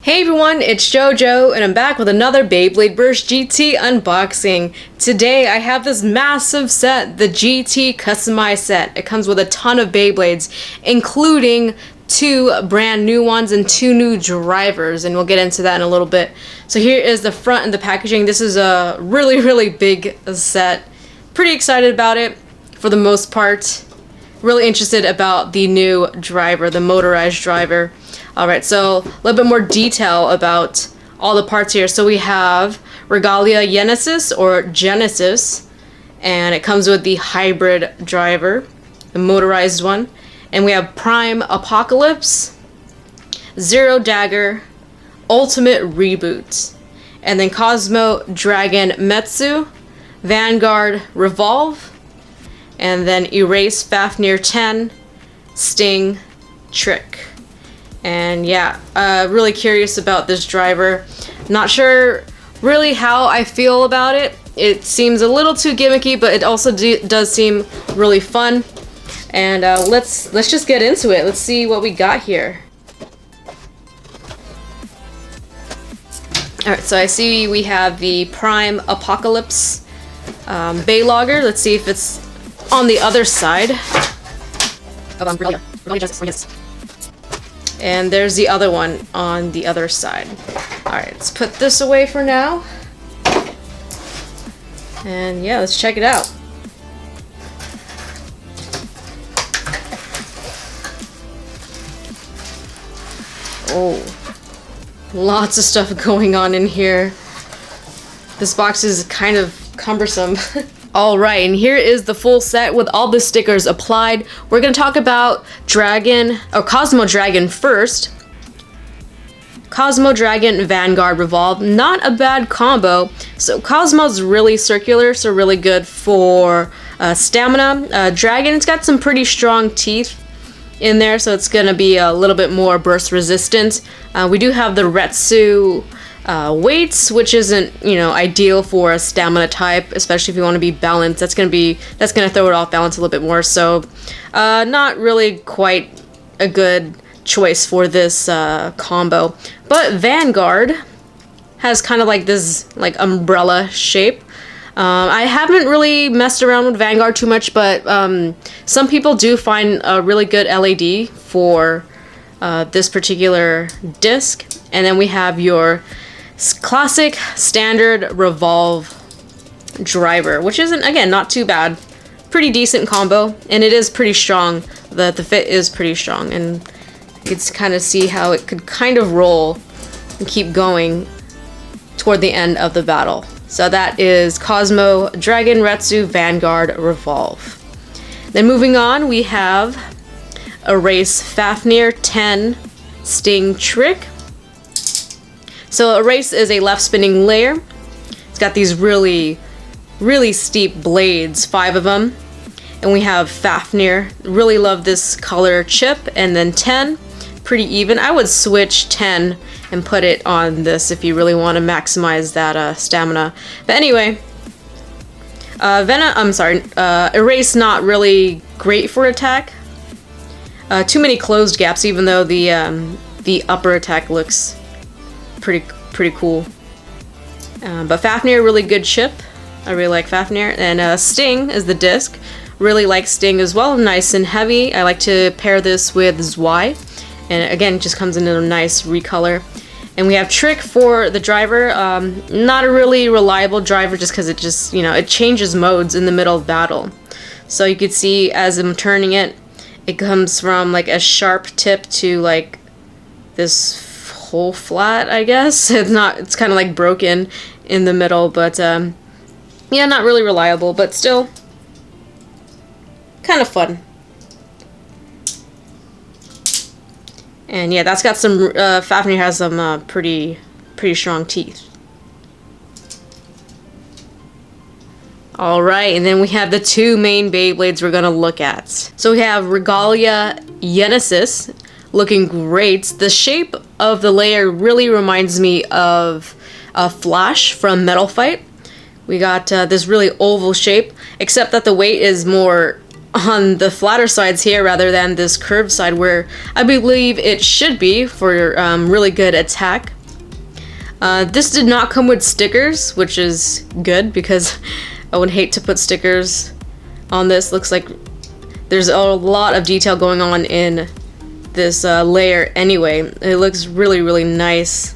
Hey everyone, it's JoJo, and I'm back with another Beyblade Burst GT unboxing. Today I have this massive set, the GT customized set. It comes with a ton of Beyblades, including 2 brand new ones and 2 new drivers, and we'll get into that in a little bit. So here is the front and the packaging. This is a really big set. Pretty excited about it for the most part. Really interested about the new driver, the motorized driver. Alright, so a little bit more detail about all the parts here. So we have Regalia Yenesis or Genesis, and it comes with the hybrid driver, the motorized one. And we have Prime Apocalypse, Zero Dagger, Ultimate Reboot, and then Cosmo Dragon Metsu, Vanguard Revolve, and then Erase Faenir 10, Sting, Trick. And yeah, really curious about this driver. Not sure really how I feel about it. It seems a little too gimmicky, but it also does seem really fun. And let's just get into it. Let's see what we got here. Alright, so I see we have the Prime Apocalypse Baylogger. Let's see if it's on the other side. Regalia Yenesis. And there's the other one on the other side. Alright, let's put this away for now. And yeah, let's check it out. Oh, lots of stuff going on in here. This box is kind of cumbersome. Alright, and here is the full set with all the stickers applied. We're going to talk about Cosmo Dragon first. Cosmo Dragon Vanguard Revolve, not a bad combo. So Cosmo's really circular, so really good for stamina. Dragon's got some pretty strong teeth in there, so it's going to be a little bit more burst resistant. We do have the Retsu weights, which isn't, ideal for a stamina type, especially if you want to be balanced. That's gonna throw it off balance a little bit more. So, not really quite a good choice for this combo. But Vanguard has kind of like this umbrella shape. I haven't really messed around with Vanguard too much, but some people do find a really good LED for this particular disc. And then we have your classic standard Revolve driver, which isn't, again, not too bad. Pretty decent combo, and it is pretty strong. The fit is pretty strong, and you can kind of see how it could kind of roll and keep going toward the end of the battle. So that is Cosmo Dragon Retsu Vanguard Revolve. Then moving on, we have Erase Faenir 10 Sting Trick. So Erase is a left spinning layer. It's got these really steep blades, 5 of them. And we have Faenir. Really love this color chip. And then 10, pretty even. I would switch 10 and put it on this if you really want to maximize that stamina. But anyway, Erase not really great for attack. Too many closed gaps, even though the upper attack looks pretty cool. But Faenir, really good chip. I really like Faenir. And Sting is the disc. Really like Sting as well. Nice and heavy. I like to pair this with Zwei. And again, it just comes in a nice recolor. And we have Trick for the driver. Not a really reliable driver just because it changes modes in the middle of battle. So you can see as I'm turning it, it comes from like a sharp tip to like this whole flat, I guess. It's kind of like broken in the middle, but yeah, not really reliable, but still kind of fun. And yeah, that's got some Faenir has some pretty strong teeth. Alright, and then we have the 2 main Beyblades we're gonna look at. So we have Regalia Yenesis, looking great. The shape of the layer really reminds me of Flash from Metal Fight. We got this really oval shape, except that the weight is more on the flatter sides here rather than this curved side where I believe it should be for really good attack. This did not come with stickers, which is good because I would hate to put stickers on this. Looks like there's a lot of detail going on in this layer anyway. It looks really, really nice.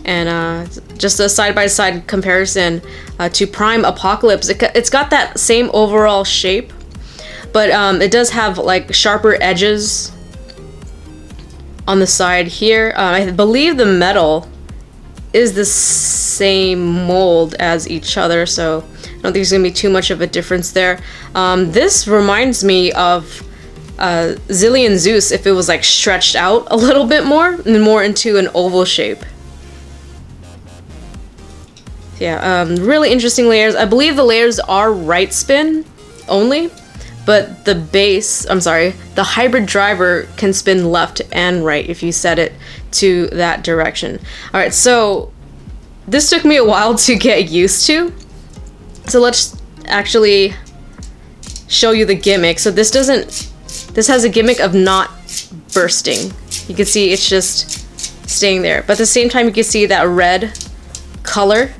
And just a side-by-side comparison to Prime Apocalypse, it's got that same overall shape, but it does have like sharper edges on the side here. I believe the metal is the same mold as each other, so I don't think there's gonna be too much of a difference there. This reminds me of Zillion Zeus if it was like stretched out a little bit more and more into an oval shape. Yeah, really interesting layers. I believe the layers are right spin only, but the base, I'm sorry, the hybrid driver can spin left and right if you set it to that direction. All right, so this took me a while to get used to. So let's actually show you the gimmick. So this has a gimmick of not bursting. You can see it's just staying there. But at the same time, you can see that red color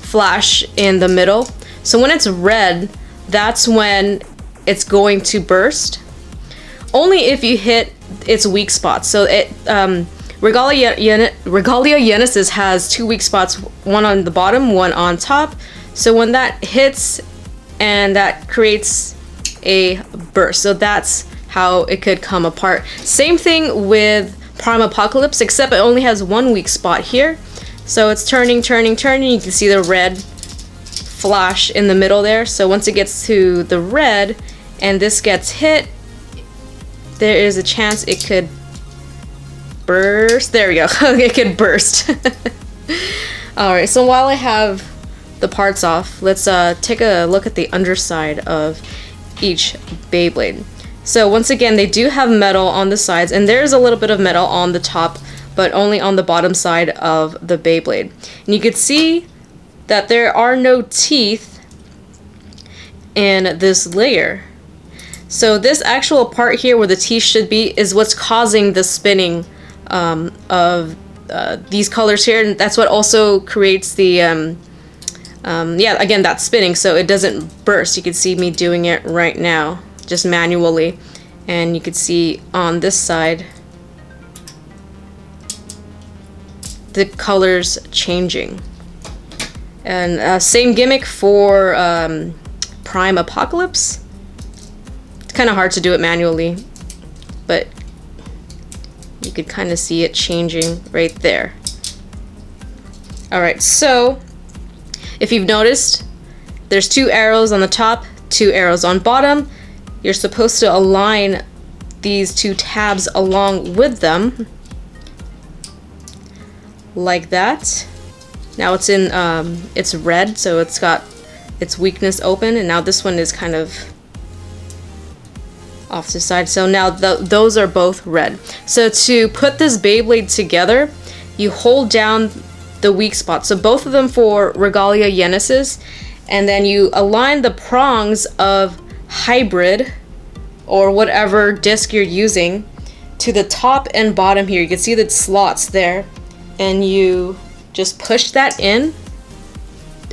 flash in the middle. So when it's red, that's when it's going to burst. Only if you hit its weak spots. So it Regalia Yenesis has 2 weak spots, one on the bottom, one on top. So when that hits, and that creates a burst. So that's how it could come apart. Same thing with Prime Apocalypse, except it only has 1 weak spot here. So it's turning, turning, turning. You can see the red flash in the middle there. So once it gets to the red and this gets hit, there is a chance it could burst. There we go. It could burst. Alright, so while I have the parts off, let's take a look at the underside of each Beyblade. So once again, they do have metal on the sides, and there's a little bit of metal on the top, but only on the bottom side of the Beyblade. And you can see that there are no teeth in this layer. So this actual part here where the teeth should be is what's causing the spinning of these colors here, and that's what also creates the yeah, again, that's spinning, so it doesn't burst. You can see me doing it right now, just manually, and you can see on this side the colors changing. And same gimmick for Prime Apocalypse. It's kind of hard to do it manually, but you could kind of see it changing right there. Alright, so if you've noticed, there's 2 arrows on the top, 2 arrows on bottom. You're supposed to align these 2 tabs along with them, like that. Now it's in, it's red, so it's got its weakness open, and now this one is kind of off to the side. So now those are both red. So to put this Beyblade together, you hold down the weak spot. So both of them for Regalia Yenesis, and then you align the prongs of hybrid or whatever disc you're using to the top and bottom here. You can see the slots there, and you just push that in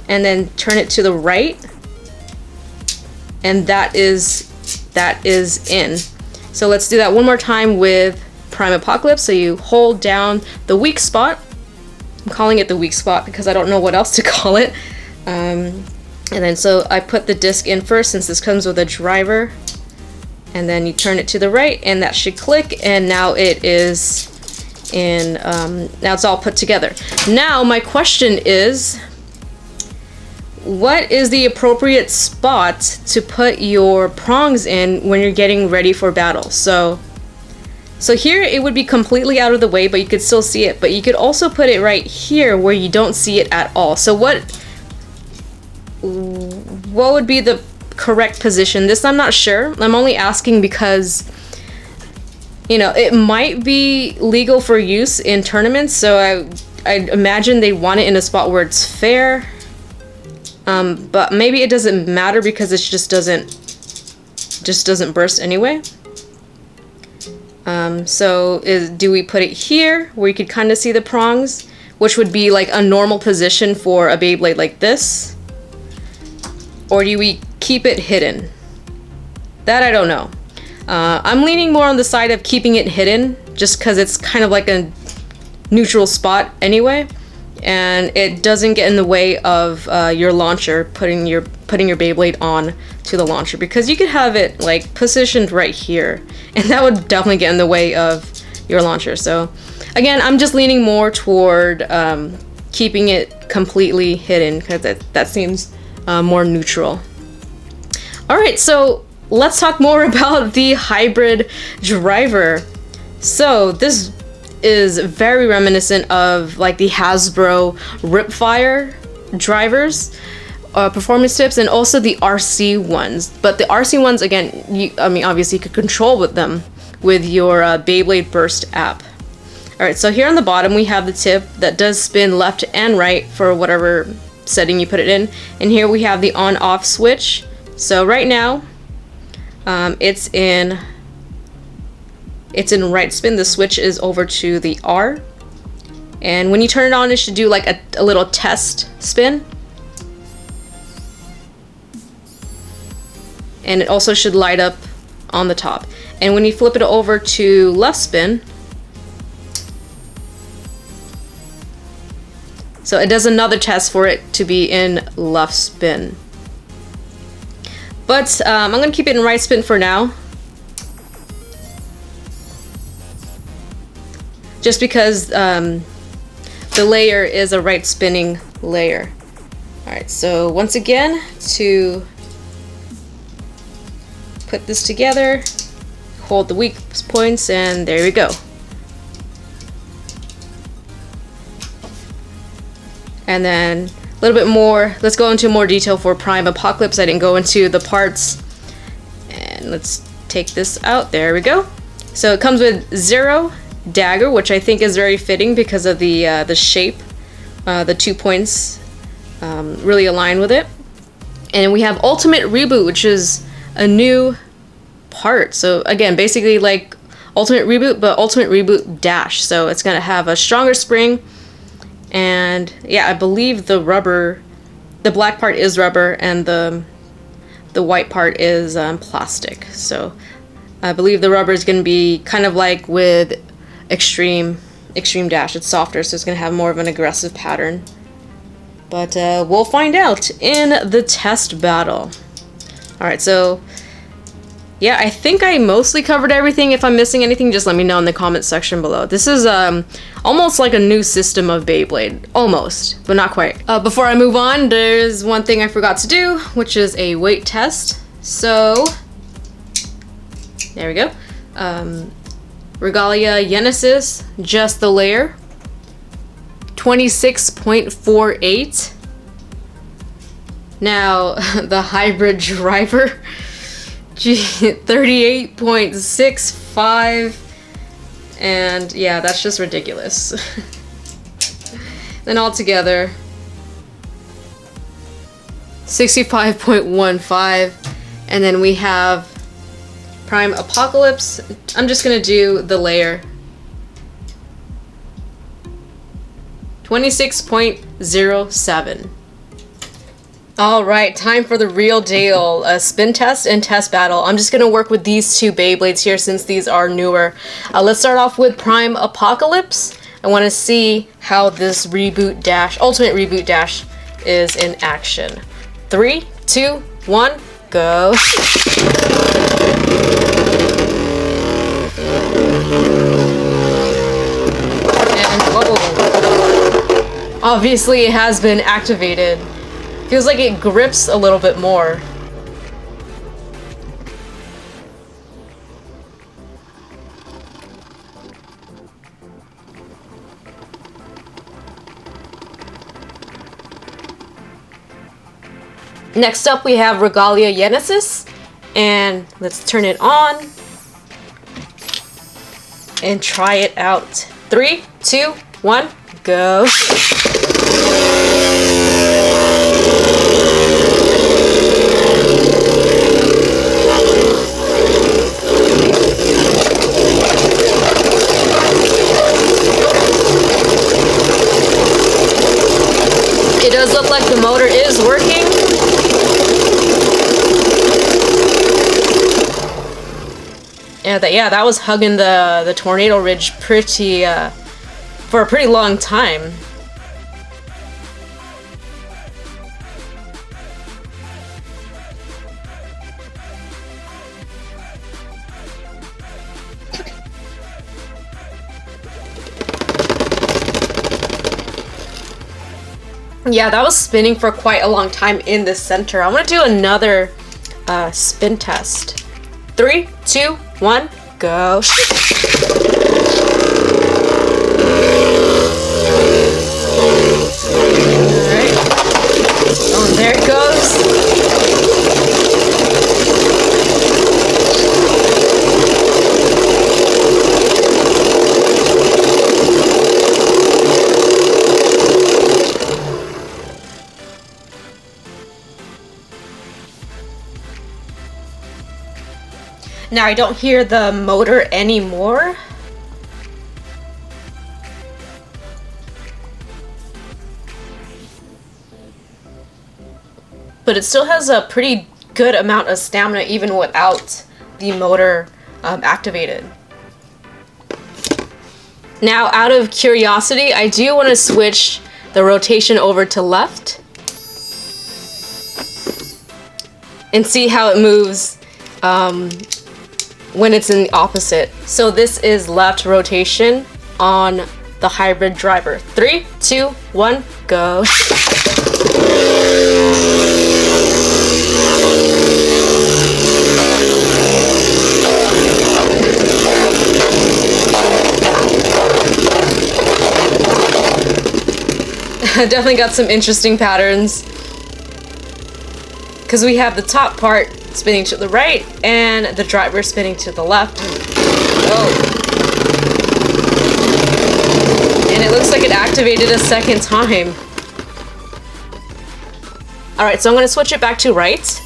and then turn it to the right, and that is in. So let's do that one more time with Prime Apocalypse. So you hold down the weak spot. I'm calling it the weak spot because I don't know what else to call it. And then so I put the disc in first since this comes with a driver, and then you turn it to the right and that should click, and now it is in, now it's all put together. Now my question is, what is the appropriate spot to put your prongs in when you're getting ready for battle? So here it would be completely out of the way, but you could still see it. But you could also put it right here where you don't see it at all. So what would be the correct position? This I'm not sure. I'm only asking because, you know, it might be legal for use in tournaments, so I'd imagine they want it in a spot where it's fair. But maybe it doesn't matter because it just doesn't burst anyway. So do we put it here where you could kind of see the prongs, which would be like a normal position for a Beyblade like this? Or do we keep it hidden? That I don't know. I'm leaning more on the side of keeping it hidden, just because it's kind of like a neutral spot anyway, and it doesn't get in the way of your launcher, putting your Beyblade on to the launcher, because you could have it like positioned right here, and that would definitely get in the way of your launcher. So again, I'm just leaning more toward keeping it completely hidden, because that seems more neutral. All right, so let's talk more about the hybrid driver. So this is very reminiscent of like the Hasbro Ripfire drivers, performance tips, and also the RC ones. But the RC ones, again, I mean, obviously you could control with them with your Beyblade Burst app. All right, so here on the bottom we have the tip that does spin left and right for whatever setting you put it in. And here we have the on-off switch. So right now, it's in right spin. The switch is over to the R, and when you turn it on, it should do like a little test spin, and it also should light up on the top. And when you flip it over to left spin, so it does another test for it to be in left spin. But I'm gonna keep it in right spin for now, just because the layer is a right spinning layer. All right, so once again, to put this together, hold the weak points, and there we go. And then a little bit more, let's go into more detail for Prime Apocalypse. I didn't go into the parts. And let's take this out, there we go. So it comes with 0 dagger, which I think is very fitting because of the shape. The 2 points really align with it. And we have Ultimate Reboot, which is a new part. So again, basically like Ultimate Reboot, but Ultimate Reboot Dash. So it's gonna have a stronger spring. And yeah, I believe the black part is rubber, and the white part is plastic. So I believe the rubber is going to be kind of like with Extreme Dash. It's softer, so it's going to have more of an aggressive pattern. But we'll find out in the test battle. All right, so yeah, I think I mostly covered everything. If I'm missing anything, just let me know in the comment section below. This is almost like a new system of Beyblade. Almost, but not quite. Before I move on, there's one thing I forgot to do, which is a weight test. So, there we go. Regalia Yenesis, just the layer. 26.48. Now, the hybrid driver. 38.65, and yeah, that's just ridiculous. Then all together 65.15, and then we have Prime Apocalypse. I'm just gonna do the layer. 26.07. Alright, time for the real deal. A spin test and test battle. I'm just gonna work with these 2 Beyblades here since these are newer. Let's start off with Prime Apocalypse. I want to see how this Ultimate Reboot Dash is in action. 3, 2, 1, go. And whoa. Obviously it has been activated. Feels like it grips a little bit more. Next up we have Regalia Yenesis, and let's turn it on and try it out. 3, 2, 1, go. look like the motor is working. And that was hugging the tornado ridge pretty for a pretty long time. Yeah, that was spinning for quite a long time in the center. I want to do another spin test. 3, 2, 1, go. Alright. Oh, there it goes. Now I don't hear the motor anymore. But it still has a pretty good amount of stamina even without the motor activated. Now, out of curiosity, I do want to switch the rotation over to left and see how it moves when it's in the opposite. So this is left rotation on the hybrid driver. 3, 2, 1, go. Definitely got some interesting patterns, because we have the top part spinning to the right and the driver spinning to the left. Whoa. And it looks like it activated a second time. Alright, so I'm going to switch it back to right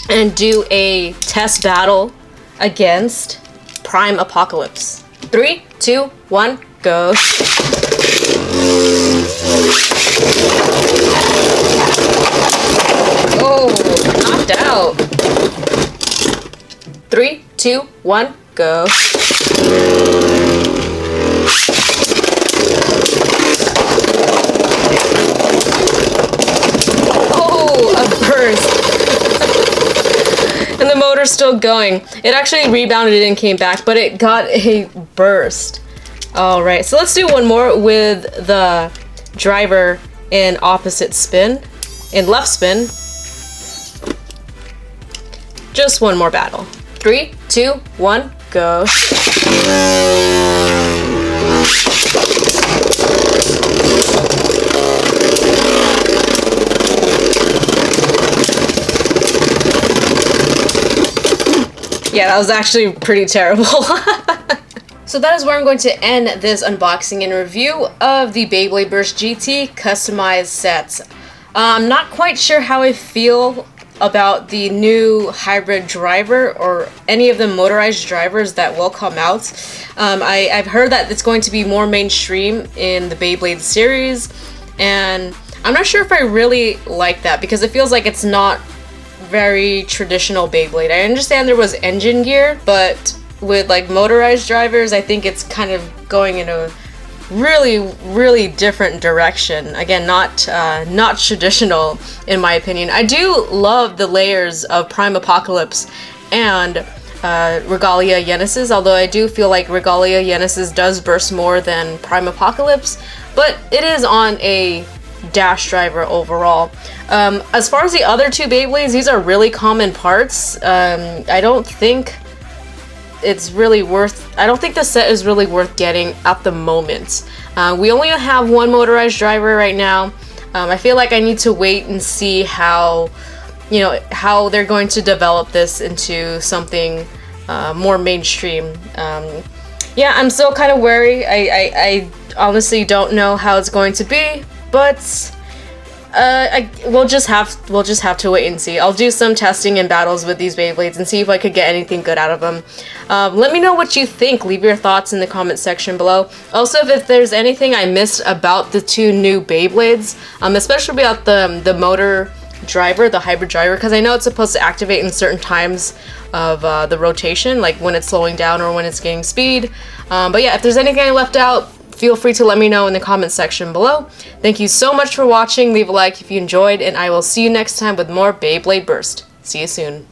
and do a test battle against Prime Apocalypse. 3, 2, 1, go. Oh, knocked out. 3, 2, 1, go. Oh, a burst. And the motor's still going. It actually rebounded and came back, but it got a burst. Alright, so let's do one more with the driver in opposite spin, in left spin. Just one more battle. 3, 2, 1, go. Yeah, that was actually pretty terrible. So that is where I'm going to end this unboxing and review of the Beyblade Burst GT customized sets. I'm not quite sure how I feel about the new hybrid driver or any of the motorized drivers that will come out. I've heard that it's going to be more mainstream in the Beyblade series, and I'm not sure if I really like that because it feels like it's not very traditional Beyblade. I understand there was engine gear, but with like motorized drivers, I think it's kind of going in a really different direction. Again, not traditional in my opinion. I do love the layers of Prime Apocalypse and Regalia Yenesis, although I do feel like Regalia Yenesis does burst more than Prime Apocalypse, but it is on a dash driver overall. As far as the other two Beyblades, these are really common parts. I don't think the set is really worth getting at the moment. We only have one motorized driver right now. I feel like I need to wait and see how they're going to develop this into something more mainstream. Yeah, I'm still kind of wary. I honestly don't know how it's going to be, but we'll just have to wait and see. I'll do some testing and battles with these Beyblades and see if I could get anything good out of them. Let me know what you think. Leave your thoughts in the comment section below. Also, if there's anything I missed about the 2 new Beyblades, especially about the motor driver, the hybrid driver, because I know it's supposed to activate in certain times of the rotation, like when it's slowing down or when it's gaining speed. But yeah, if there's anything I left out, feel free to let me know in the comment section below. Thank you so much for watching. Leave a like if you enjoyed, and I will see you next time with more Beyblade Burst. See you soon.